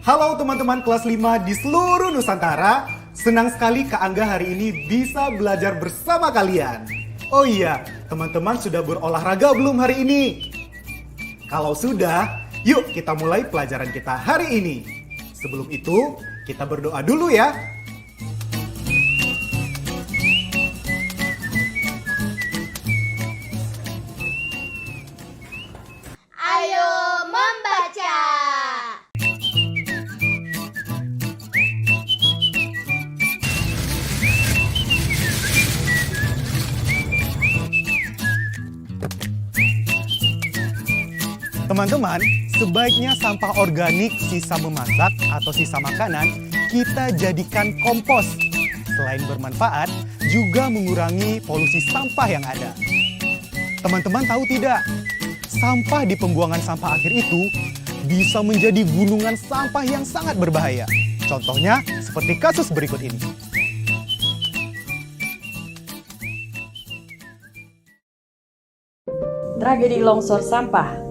Halo teman-teman kelas 5 di seluruh Nusantara. Senang sekali Kak Angga hari ini bisa belajar bersama kalian. Oh iya, teman-teman sudah berolahraga belum hari ini? Kalau sudah, yuk kita mulai pelajaran kita hari ini. Sebelum itu, kita berdoa dulu ya. Ayo membaca. Teman-teman, sebaiknya sampah organik sisa memasak atau sisa makanan kita jadikan kompos. Selain bermanfaat, juga mengurangi polusi sampah yang ada. Teman-teman tahu tidak? Sampah di pembuangan sampah akhir itu bisa menjadi gunungan sampah yang sangat berbahaya. Contohnya seperti kasus berikut ini. Tragedi longsor sampah.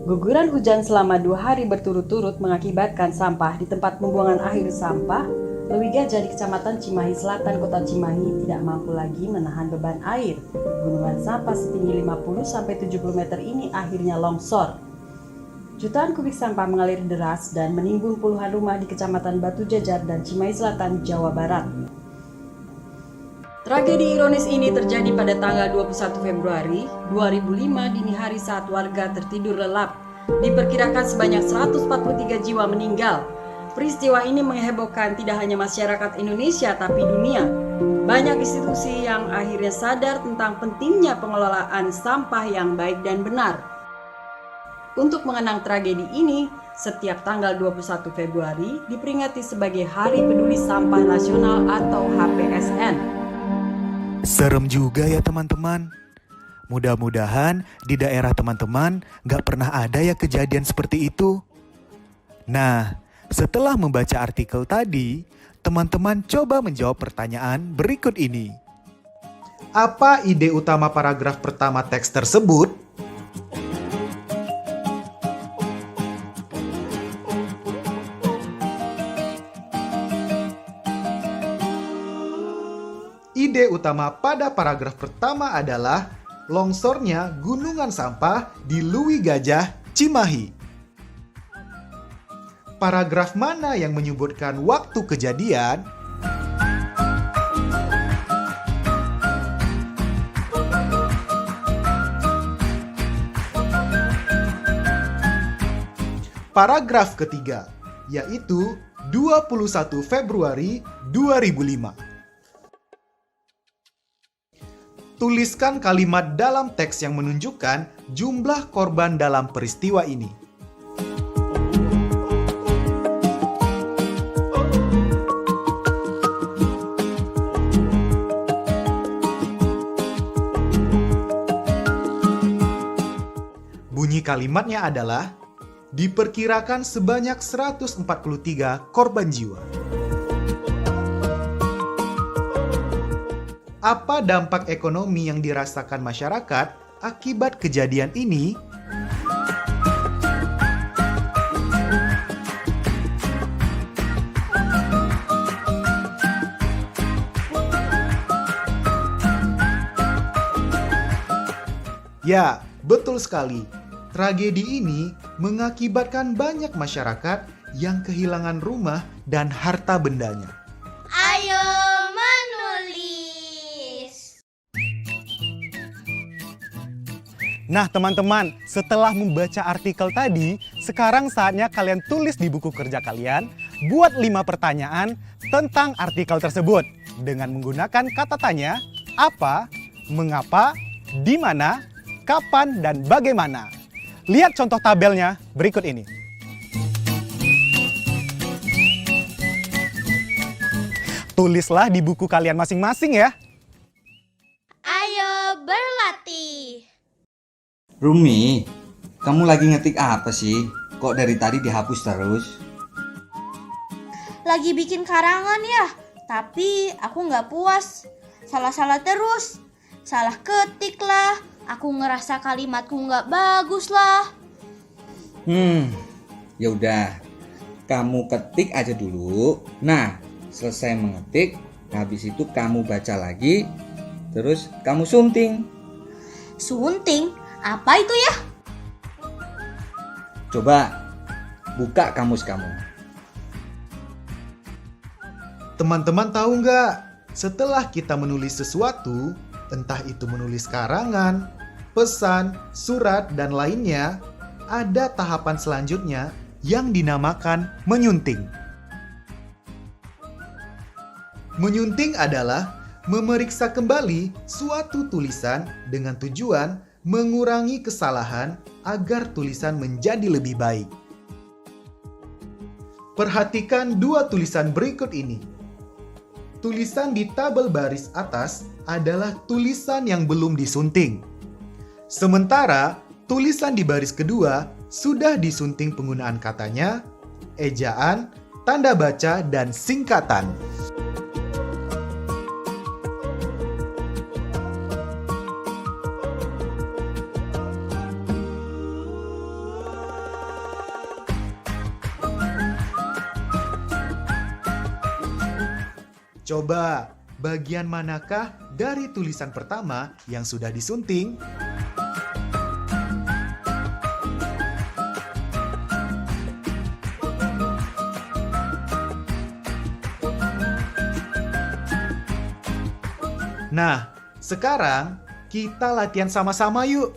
Guguran hujan selama 2 hari berturut-turut mengakibatkan sampah di tempat pembuangan akhir sampah Lewi Gajah di Kecamatan Cimahi Selatan, Kota Cimahi tidak mampu lagi menahan beban air. Gunungan sampah setinggi 50-70 meter ini akhirnya longsor. Jutaan kubik sampah mengalir deras dan menimbun puluhan rumah di Kecamatan Batu Jajar dan Cimahi Selatan, Jawa Barat. Tragedi ironis ini terjadi pada tanggal 21 Februari 2005 dini hari saat warga tertidur lelap. Diperkirakan sebanyak 143 jiwa meninggal. Peristiwa ini menghebohkan tidak hanya masyarakat Indonesia tapi dunia. Banyak institusi yang akhirnya sadar tentang pentingnya pengelolaan sampah yang baik dan benar. Untuk mengenang tragedi ini, setiap tanggal 21 Februari diperingati sebagai Hari Peduli Sampah Nasional atau HPSN. Serem juga ya teman-teman. Mudah-mudahan di daerah teman-teman gak pernah ada ya kejadian seperti itu. Nah, setelah membaca artikel tadi, teman-teman coba menjawab pertanyaan berikut ini. Apa ide utama paragraf pertama teks tersebut? Ide utama pada paragraf pertama adalah longsornya gunungan sampah di Lewi Gajah, Cimahi. Paragraf mana yang menyebutkan waktu kejadian? Paragraf ketiga, yaitu 21 Februari 2005. Tuliskan kalimat dalam teks yang menunjukkan jumlah korban dalam peristiwa ini. Bunyi kalimatnya adalah, diperkirakan sebanyak 143 korban jiwa. Apa dampak ekonomi yang dirasakan masyarakat akibat kejadian ini? Ya, betul sekali. Tragedi ini mengakibatkan banyak masyarakat yang kehilangan rumah dan harta bendanya. Ayo menulis. Nah teman-teman, setelah membaca artikel tadi, sekarang saatnya kalian tulis di buku kerja kalian, buat 5 pertanyaan tentang artikel tersebut. Dengan menggunakan kata tanya, apa, mengapa, di mana, kapan, dan bagaimana. Lihat contoh tabelnya berikut ini. Tulislah di buku kalian masing-masing ya. Ayo berlatih. Rumi, kamu lagi ngetik apa sih? Kok dari tadi dihapus terus? Lagi bikin karangan ya, tapi aku nggak puas. Salah-salah terus. Salah ketik lah. Aku ngerasa kalimatku nggak bagus lah. Ya udah. Kamu ketik aja dulu. Nah, selesai mengetik, habis itu kamu baca lagi, terus kamu sunting. Sunting? Apa itu ya? Coba buka kamus kamu. Teman-teman tahu nggak? Setelah kita menulis sesuatu, entah itu menulis karangan, pesan, surat, dan lainnya, ada tahapan selanjutnya yang dinamakan menyunting. Menyunting adalah memeriksa kembali suatu tulisan dengan tujuan mengurangi kesalahan agar tulisan menjadi lebih baik. Perhatikan 2 tulisan berikut ini. Tulisan di tabel baris atas adalah tulisan yang belum disunting. Sementara tulisan di baris kedua sudah disunting penggunaan katanya, ejaan, tanda baca, dan singkatan. Coba, bagian manakah dari tulisan pertama yang sudah disunting? Nah, sekarang kita latihan sama-sama yuk.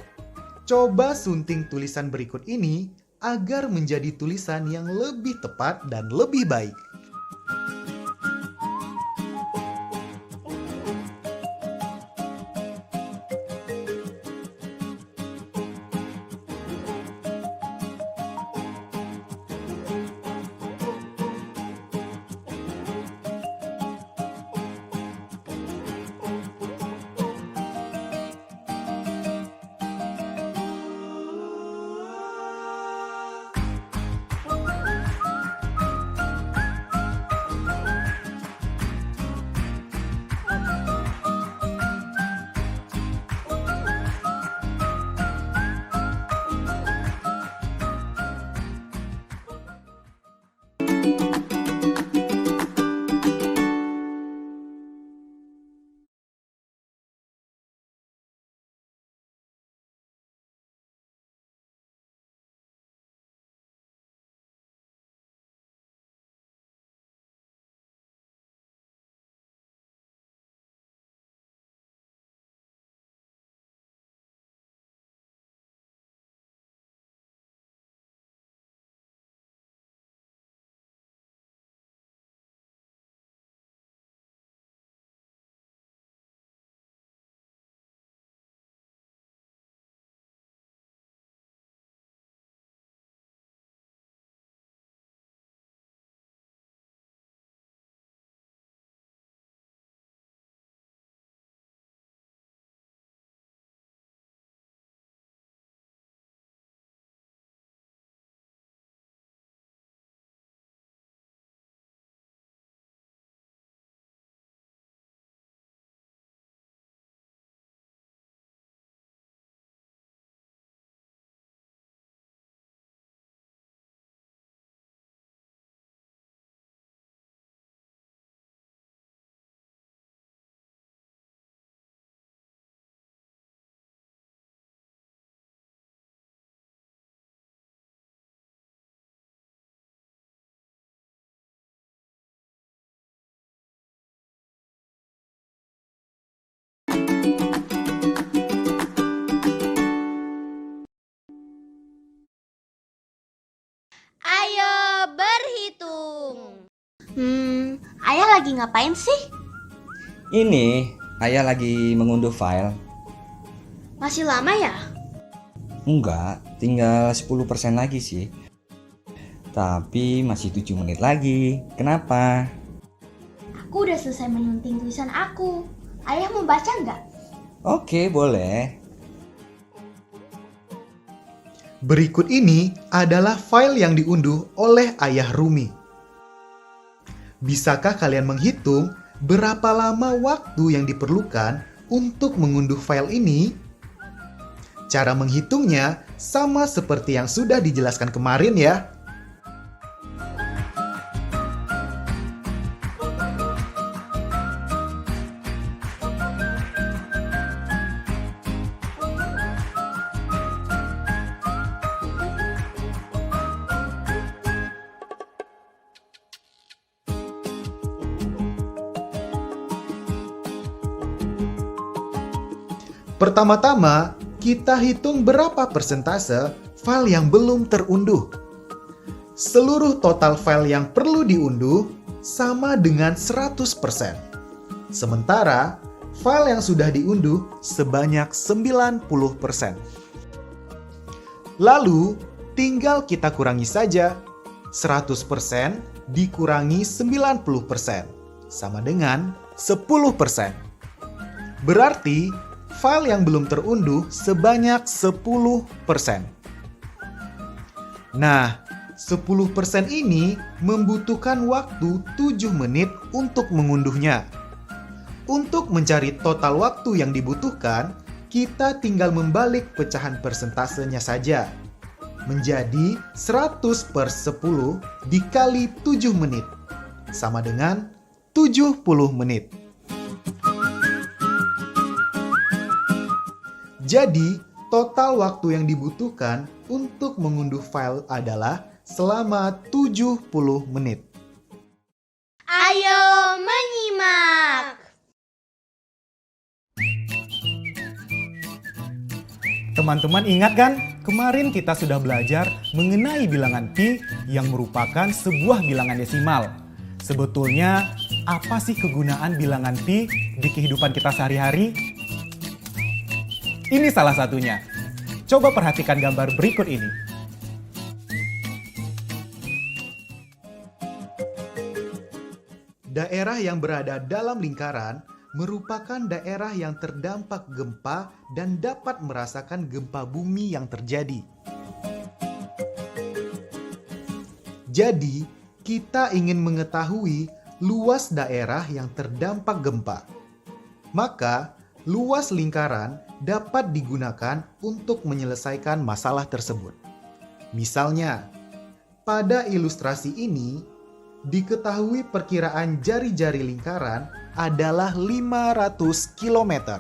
Coba sunting tulisan berikut ini agar menjadi tulisan yang lebih tepat dan lebih baik. Ayah lagi ngapain sih? Ini, ayah lagi mengunduh file. Masih lama ya? Enggak, tinggal 10% lagi sih. Tapi masih 7 menit lagi. Kenapa? Aku udah selesai menyunting tulisan aku. Ayah mau baca nggak? Oke, boleh. Berikut ini adalah file yang diunduh oleh Ayah Rumi. Bisakah kalian menghitung berapa lama waktu yang diperlukan untuk mengunduh file ini? Cara menghitungnya sama seperti yang sudah dijelaskan kemarin ya. Pertama-tama, kita hitung berapa persentase file yang belum terunduh. Seluruh total file yang perlu diunduh sama dengan 100%. Sementara, file yang sudah diunduh sebanyak 90%. Lalu, tinggal kita kurangi saja. 100% dikurangi 90%, sama dengan 10%. Berarti, file yang belum terunduh sebanyak 10%. Nah, 10% ini membutuhkan waktu 7 menit untuk mengunduhnya. Untuk mencari total waktu yang dibutuhkan, kita tinggal membalik pecahan persentasenya saja. Menjadi 100/10 dikali 7 menit, sama dengan 70 menit. Jadi, total waktu yang dibutuhkan untuk mengunduh file adalah selama 70 menit. Ayo menyimak! Teman-teman ingat kan? Kemarin kita sudah belajar mengenai bilangan pi yang merupakan sebuah bilangan desimal. Sebetulnya, apa sih kegunaan bilangan pi di kehidupan kita sehari-hari? Ini salah satunya. Coba perhatikan gambar berikut ini. Daerah yang berada dalam lingkaran merupakan daerah yang terdampak gempa dan dapat merasakan gempa bumi yang terjadi. Jadi, kita ingin mengetahui luas daerah yang terdampak gempa. Maka, luas lingkaran dapat digunakan untuk menyelesaikan masalah tersebut. Misalnya, pada ilustrasi ini, diketahui perkiraan jari-jari lingkaran adalah 500 km.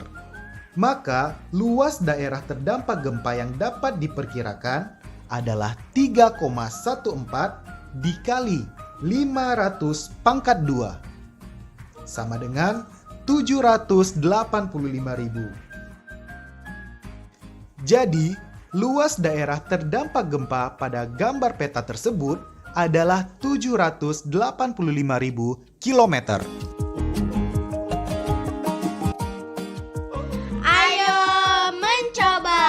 Maka, luas daerah terdampak gempa yang dapat diperkirakan adalah 3,14 dikali 500 pangkat 2, sama dengan 785.000. Jadi, luas daerah terdampak gempa pada gambar peta tersebut adalah 785.000 km. Ayo mencoba!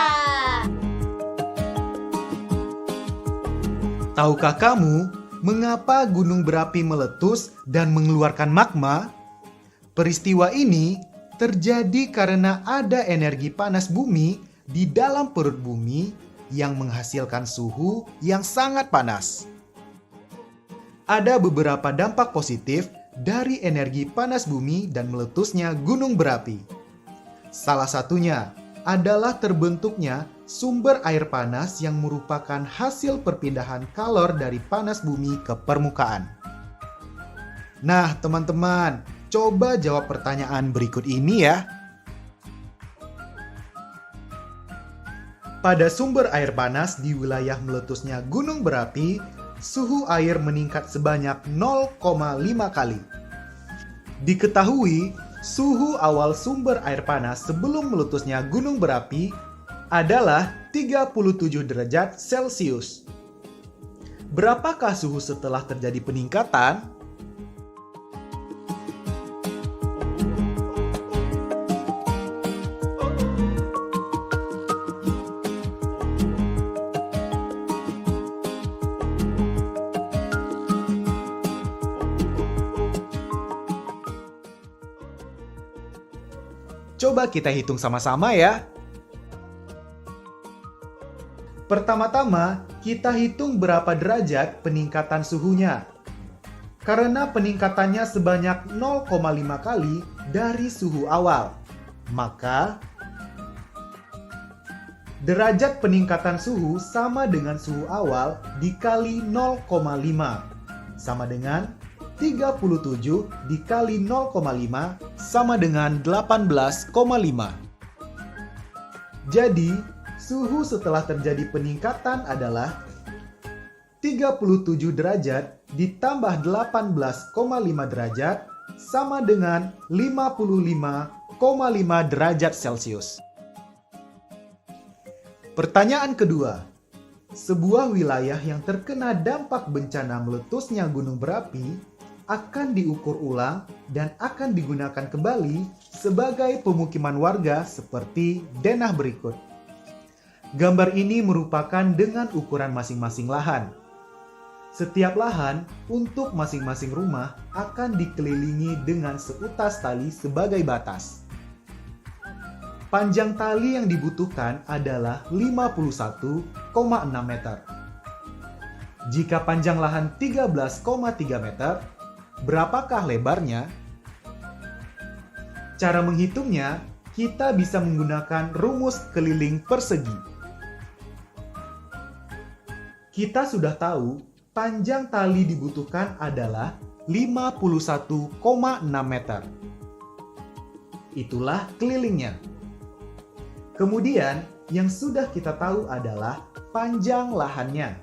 Tahukah kamu mengapa gunung berapi meletus dan mengeluarkan magma? Peristiwa ini terjadi karena ada energi panas bumi di dalam perut bumi yang menghasilkan suhu yang sangat panas. Ada beberapa dampak positif dari energi panas bumi dan meletusnya gunung berapi. Salah satunya adalah terbentuknya sumber air panas yang merupakan hasil perpindahan kalor dari panas bumi ke permukaan. Nah, teman-teman, coba jawab pertanyaan berikut ini ya. Pada sumber air panas di wilayah meletusnya gunung berapi, suhu air meningkat sebanyak 0,5 kali. Diketahui, suhu awal sumber air panas sebelum meletusnya gunung berapi adalah 37 derajat Celcius. Berapakah suhu setelah terjadi peningkatan? Coba kita hitung sama-sama ya. Pertama-tama, kita hitung berapa derajat peningkatan suhunya. Karena peningkatannya sebanyak 0,5 kali dari suhu awal, maka derajat peningkatan suhu sama dengan suhu awal dikali 0,5 sama dengan 37 dikali 0,5 sama dengan 18,5. Jadi, suhu setelah terjadi peningkatan adalah 37 derajat ditambah 18,5 derajat sama dengan 55,5 derajat Celcius. Pertanyaan kedua, sebuah wilayah yang terkena dampak bencana meletusnya gunung berapi akan diukur ulang dan akan digunakan kembali sebagai pemukiman warga seperti denah berikut. Gambar ini merupakan dengan ukuran masing-masing lahan. Setiap lahan untuk masing-masing rumah akan dikelilingi dengan seutas tali sebagai batas. Panjang tali yang dibutuhkan adalah 51,6 meter. Jika panjang lahan 13,3 meter, berapakah lebarnya? Cara menghitungnya, kita bisa menggunakan rumus keliling persegi. Kita sudah tahu panjang tali dibutuhkan adalah 51,6 meter. Itulah kelilingnya. Kemudian, yang sudah kita tahu adalah panjang lahannya.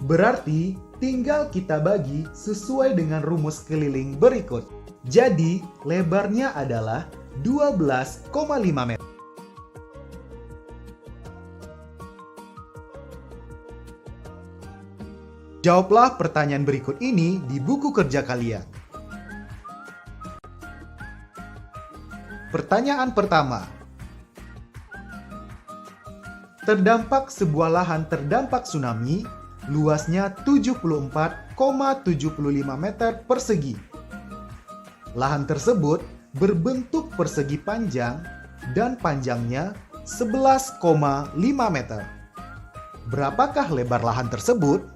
Berarti, tinggal kita bagi sesuai dengan rumus keliling berikut. Jadi, lebarnya adalah 12,5 meter. Jawablah pertanyaan berikut ini di buku kerja kalian. Pertanyaan pertama. Terdampak sebuah lahan terdampak tsunami, luasnya 74,75 meter persegi. Lahan tersebut berbentuk persegi panjang dan panjangnya 11,5 meter. Berapakah lebar lahan tersebut?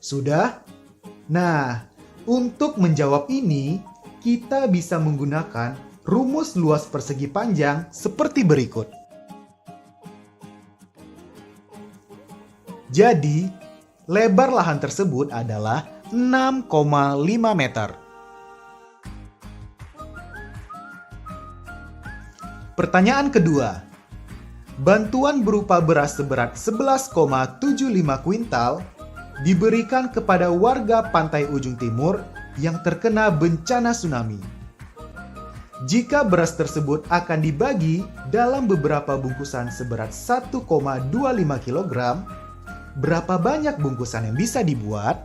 Sudah? Nah, untuk menjawab ini, kita bisa menggunakan rumus luas persegi panjang seperti berikut. Jadi, lebar lahan tersebut adalah 6,5 meter. Pertanyaan kedua. Bantuan berupa beras seberat 11,75 kuintal diberikan kepada warga pantai ujung timur yang terkena bencana tsunami. Jika beras tersebut akan dibagi dalam beberapa bungkusan seberat 1,25 kg, berapa banyak bungkusan yang bisa dibuat?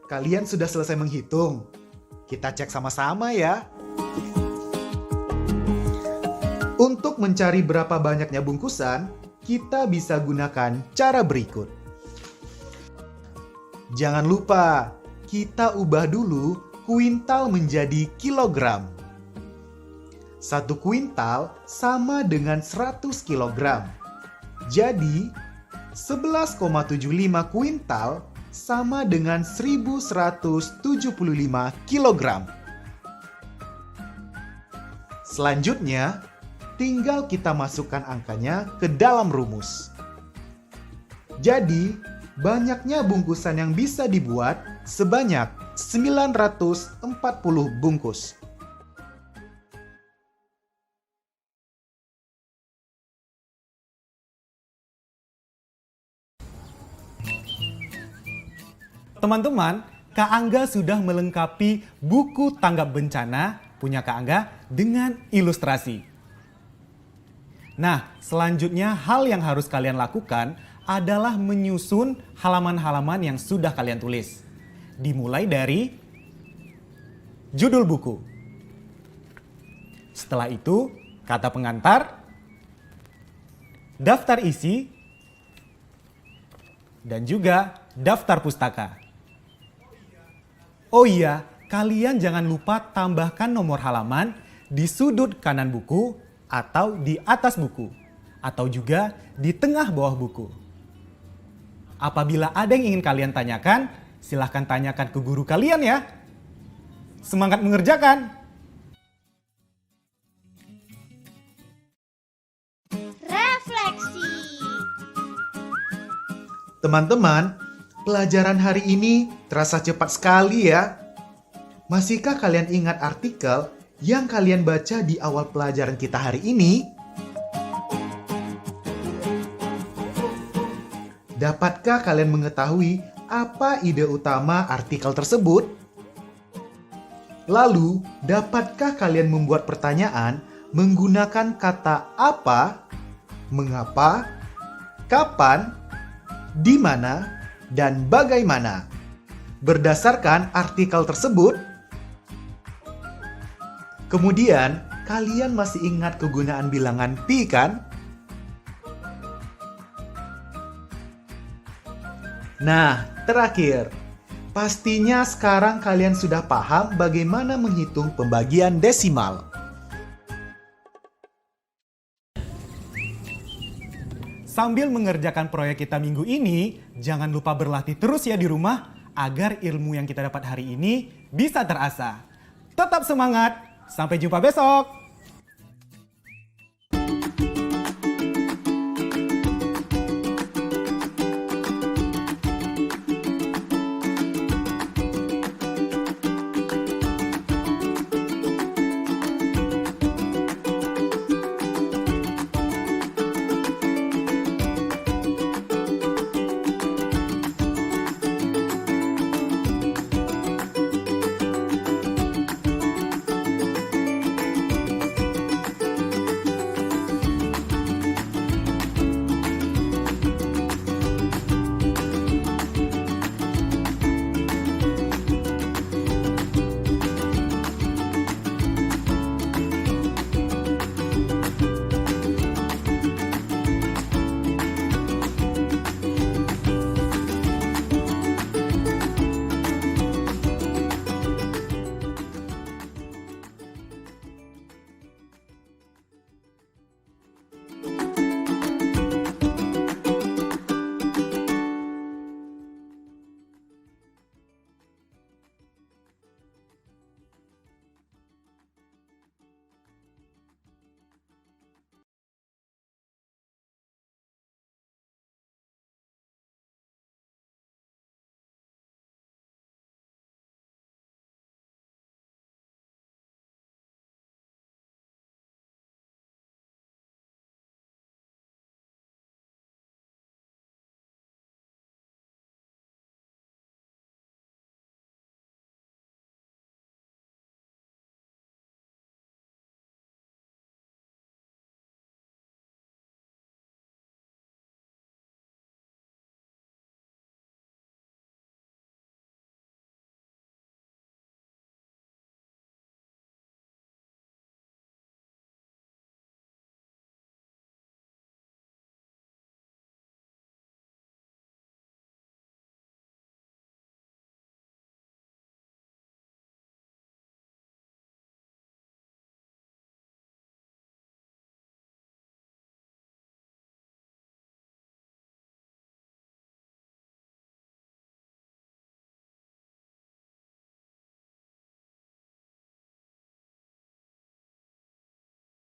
Kalian sudah selesai menghitung? Kita cek sama-sama ya. Untuk mencari berapa banyaknya bungkusan, kita bisa gunakan cara berikut. Jangan lupa, kita ubah dulu kuintal menjadi kilogram. 1 kuintal sama dengan 100 kilogram. Jadi, 11,75 kuintal sama dengan 1175 kilogram. Selanjutnya, tinggal kita masukkan angkanya ke dalam rumus. Jadi, banyaknya bungkusan yang bisa dibuat sebanyak 940 bungkus. Teman-teman, Kak Angga sudah melengkapi buku tanggap bencana punya Kak Angga dengan ilustrasi. Nah, selanjutnya hal yang harus kalian lakukan adalah menyusun halaman-halaman yang sudah kalian tulis. Dimulai dari judul buku. Setelah itu, kata pengantar, daftar isi, dan juga daftar pustaka. Oh iya, kalian jangan lupa tambahkan nomor halaman di sudut kanan buku atau di atas buku, atau juga di tengah bawah buku. Apabila ada yang ingin kalian tanyakan, silahkan tanyakan ke guru kalian ya. Semangat mengerjakan! Refleksi. Teman-teman, pelajaran hari ini terasa cepat sekali ya. Masihkah kalian ingat artikel yang kalian baca di awal pelajaran kita hari ini? Dapatkah kalian mengetahui apa ide utama artikel tersebut? Lalu, dapatkah kalian membuat pertanyaan menggunakan kata apa, mengapa, kapan, di mana, dan bagaimana berdasarkan artikel tersebut? Kemudian, kalian masih ingat kegunaan bilangan pi kan? Nah, terakhir, pastinya sekarang kalian sudah paham bagaimana menghitung pembagian desimal. Sambil mengerjakan proyek kita minggu ini, jangan lupa berlatih terus ya di rumah agar ilmu yang kita dapat hari ini bisa terasa. Tetap semangat, sampai jumpa besok!